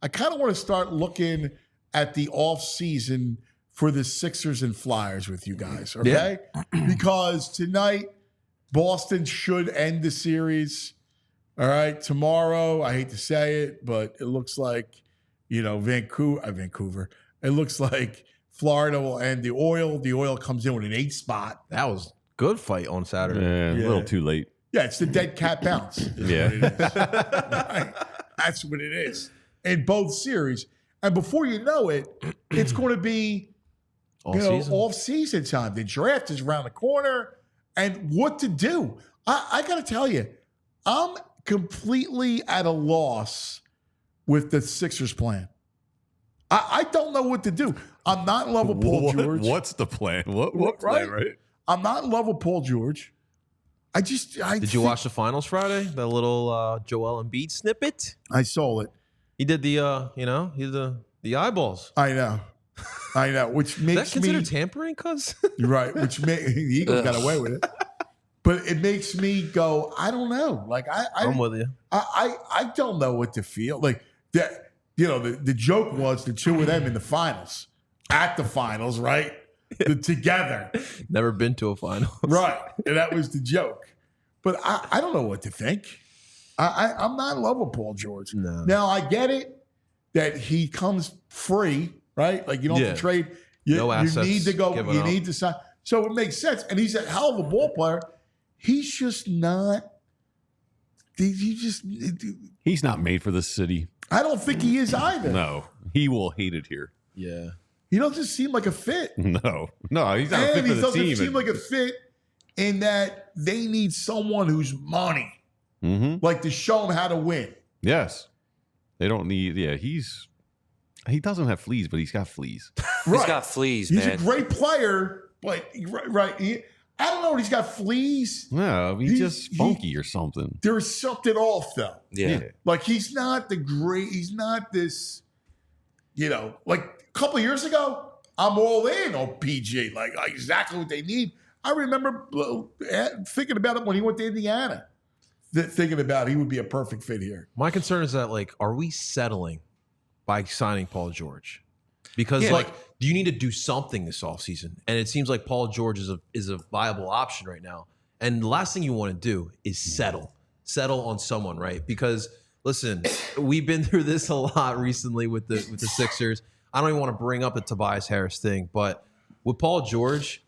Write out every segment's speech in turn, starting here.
I kind of want to start looking at the offseason for the Sixers and Flyers with you guys, okay? Yeah. Because tonight, Boston should end the series. All right, tomorrow, I hate to say it, but it looks like, Vancouver. It looks like Florida will end the Oil. The Oil comes in with an 8 spot. That was good fight on Saturday. Yeah, a little too late. Yeah, it's the dead cat bounce. Yeah. What it is. Right? That's what it is in both series. And before you know it, it's going to be off-season time. The draft is around the corner. And what to do? I got to tell you, I'm completely at a loss with the Sixers plan. I don't know what to do. I'm not in love with Paul George. What's the plan? What plan, right? I'm not in love with Paul George. Did you watch the finals Friday? The little Joel Embiid snippet? I saw it. He did the eyeballs. I know. Which makes Is that considered tampering, cuz? Right. The Eagles got away with it. But it makes me go, I don't know. Like I'm with you. I don't know what to feel. Like that, the joke was the two of them in the finals. At the finals, right? Together. Never been to a final. Right. And that was the joke. But I don't know what to think. I'm not in love with Paul George. No. Now, I get it that he comes free, right? Like, you don't have to trade. No assets. You need to go. You up. need to sign. So it makes sense. And he's a hell of a ball player. He's just not. He's not made for this city. I don't think he is either. No. He will hate it here. Yeah. He doesn't seem like a fit. No, he's not a fit for the team. He doesn't seem like a fit in that they need someone who's money, like to show them how to win. Yes, they don't need. Yeah, he doesn't have fleas, but he's got fleas. Right. He's got fleas. He's man. a great player, but right. I don't know. He's got fleas. No, he's just funky or something. There's something off though. Yeah, like he's not the great. He's not this. Like a couple of years ago, I'm all in on PG. Like exactly what they need. I remember thinking about it when he went to Indiana. Thinking about he would be a perfect fit here. My concern is that, like, are we settling by signing Paul George? Because, do you need to do something this offseason? And it seems like Paul George is a viable option right now. And the last thing you want to do is settle on someone, right? Because, listen, we've been through this a lot recently with the Sixers. I don't even want to bring up the Tobias Harris thing, but with Paul George,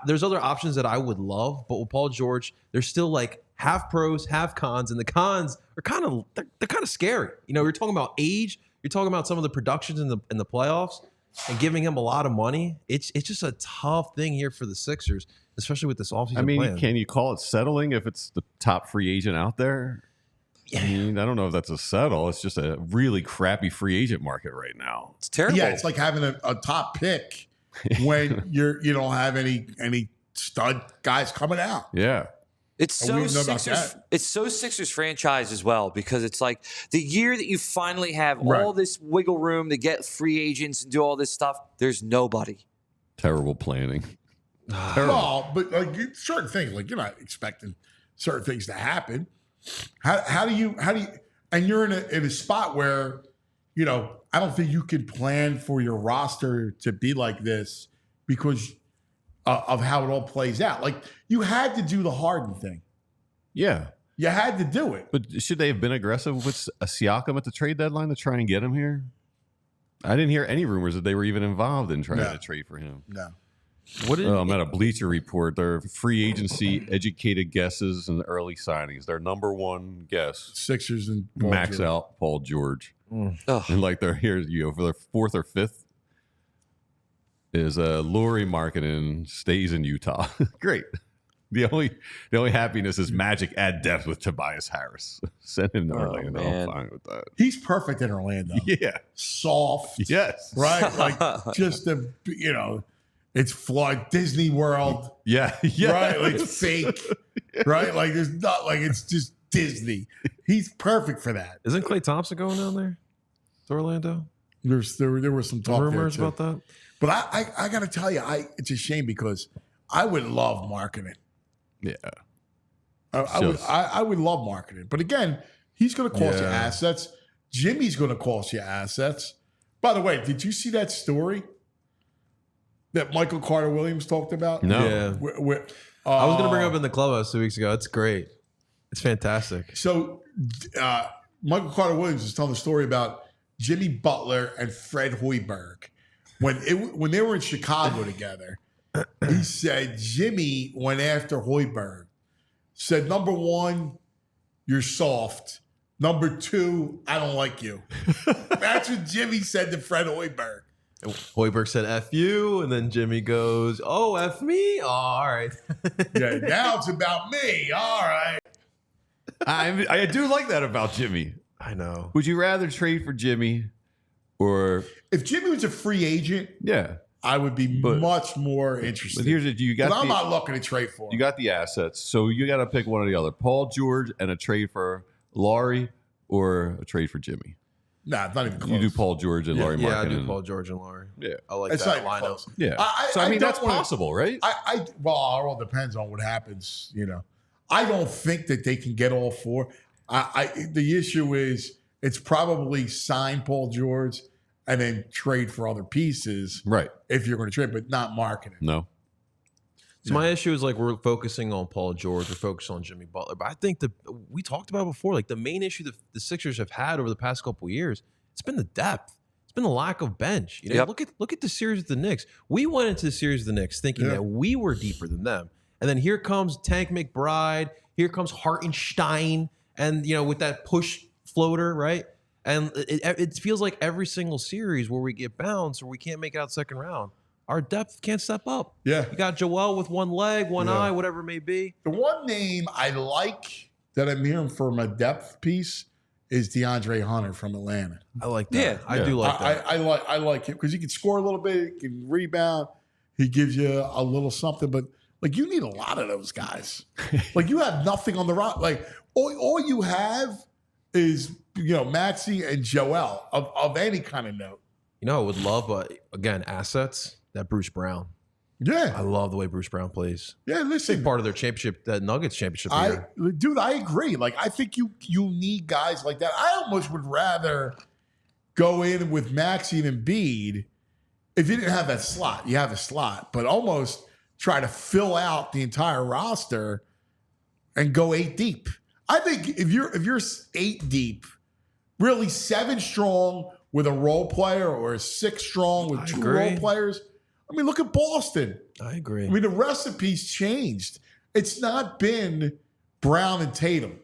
there's other options that I would love, but with Paul George, there's still like half pros, half cons, and the cons are they're kind of scary. You're talking about age, you're talking about some of the productions in the playoffs, and giving him a lot of money. It's just a tough thing here for the Sixers, especially with this offseason plan. Can you call it settling if it's the top free agent out there? Yeah. I don't know if that's a settle. It's just a really crappy free agent market right now. It's terrible. Yeah, it's like having a top pick when you don't have any stud guys coming out. Yeah. It's so Sixers. It's so Sixers franchise as well, because it's like the year that you finally have all this wiggle room to get free agents and do all this stuff. There's nobody. Terrible planning. Well, but like certain things, like you're not expecting certain things to happen. How do you and you're in a spot where I don't think you can plan for your roster to be like this because of how it all plays out. Like you had to do the Harden thing. Yeah. You had to do it. But should they have been aggressive with Siakam at the trade deadline to try and get him here? I didn't hear any rumors that they were even involved in trying to trade for him. No. I'm at a Bleacher Report. Their free agency educated guesses and early signings. Their number one guess, Sixers and max out Paul George. And like they're here, for their fourth or fifth is Lauri Markkanen stays in Utah. Great. The only happiness is Magic add depth with Tobias Harris. Send him to Orlando. I'm fine with that. He's perfect in Orlando. Yeah. Soft. Yes. Right? Like just it's flawed Disney World. Yeah. Right? Like fake. Right? Like there's not like it's just Disney. He's perfect for that. Isn't Klay Thompson going down there to Orlando? There was some talk rumors there about that. But I got to tell you, it's a shame because I would love Markkanen. Yeah. I would love Markkanen. But again, he's going to cost you assets. Jimmy's going to cost you assets. By the way, did you see that story that Michael Carter Williams talked about? No. Yeah. I was going to bring it up in the clubhouse 2 weeks ago. It's great. It's fantastic. So Michael Carter Williams was telling the story about Jimmy Butler and Fred Hoiberg. When they were in Chicago together, he said Jimmy went after Hoiberg. Said, number one, you're soft. Number two, I don't like you. That's what Jimmy said to Fred Hoiberg. Hoiberg said, F you. And then Jimmy goes, oh, F me? Oh, all right. Yeah, now it's about me. All right. I do like that about Jimmy. I know. Would you rather trade for Jimmy or... If Jimmy was a free agent, yeah, I would be much more interested. But here's it. I'm not looking to trade for him. You got the assets, so you got to pick one or the other. Paul George and a trade for Laurie or a trade for Jimmy? Nah, it's not even close. You do Paul George and Laurie Markkinen. Yeah, I do Paul George and Laurie. Yeah. I like it's that lineup. Yeah. I mean, that's possible, right? Well, it all depends on what happens, I don't think that they can get all four. The issue is it's probably sign Paul George and then trade for other pieces. Right. If you're going to trade, but not marketing. No. So my issue is we're focusing on Paul George, we're focusing on Jimmy Butler, but I think we talked about it before, the main issue that the Sixers have had over the past couple of years, it's been the depth, it's been the lack of bench. Look at the series with the Knicks. We went into the series with the Knicks thinking that we were deeper than them, and then here comes Tank McBride, here comes Hartenstein, and with that push floater, right? And it feels like every single series where we get bounced or we can't make it out second round, our depth can't step up. Yeah. You got Joel with one leg, one eye, whatever it may be. The one name I like that I'm hearing from a depth piece is DeAndre Hunter from Atlanta. I like that. Yeah. I do like that. I like him because he can score a little bit, he can rebound, he gives you a little something, but you need a lot of those guys. You have nothing on the rock. All you have is Maxey and Joel of any kind of note. I would love, again, assets. That Bruce Brown. Yeah. I love the way Bruce Brown plays. Yeah, listen. Big part of their championship, that Nuggets championship year. Dude, I agree. I think you need guys like that. I almost would rather go in with Maxey and Embiid if you didn't have that slot. You have a slot, but almost try to fill out the entire roster and go 8 deep. I think if you're 8 deep, really 7 strong with a role player or 6 strong with 2 role players. Look at Boston. I agree. The recipe's changed. It's not been Brown and Tatum.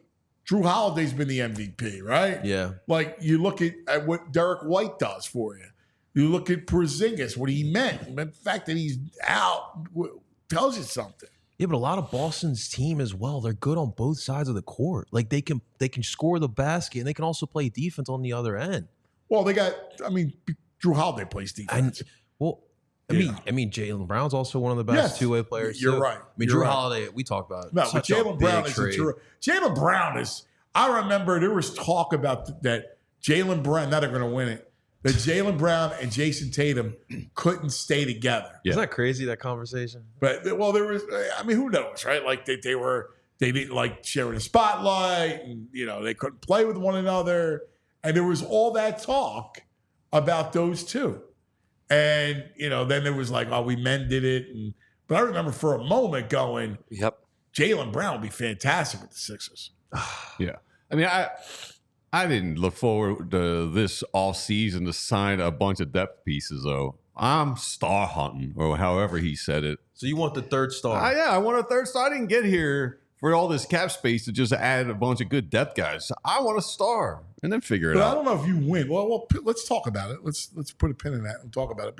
Drew Holiday's been the MVP, right? Yeah. You look at what Derek White does for you. You look at Porzingis, what he meant. The fact that he's out tells you something. Yeah, but a lot of Boston's team as well, they're good on both sides of the court. They can score the basket and they can also play defense on the other end. Well, Drew Holiday plays defense. Jaylen Brown's also one of the best two-way players. You're right. Drew Holiday, we talked about it. No, but Jaylen Brown is Jaylen Brown is. I remember there was talk about that Jaylen Brown. Now they're going to win it. That Jaylen Brown and Jason Tatum couldn't stay together. Yeah. Isn't that crazy, that conversation? But there was. Who knows, right? They didn't like sharing the spotlight, and they couldn't play with one another, and there was all that talk about those two. And, then there was we mended it. But I remember for a moment going, Jaylen Brown would be fantastic with the Sixers. Yeah. I didn't look forward to this offseason to sign a bunch of depth pieces, though. I'm star hunting, or however he said it. So you want the third star? I want a third star. I didn't get here for all this cap space to just add a bunch of good depth guys. I want a star and then figure it out. I don't know if you win. Well, let's talk about it. Let's put a pin in that and talk about it.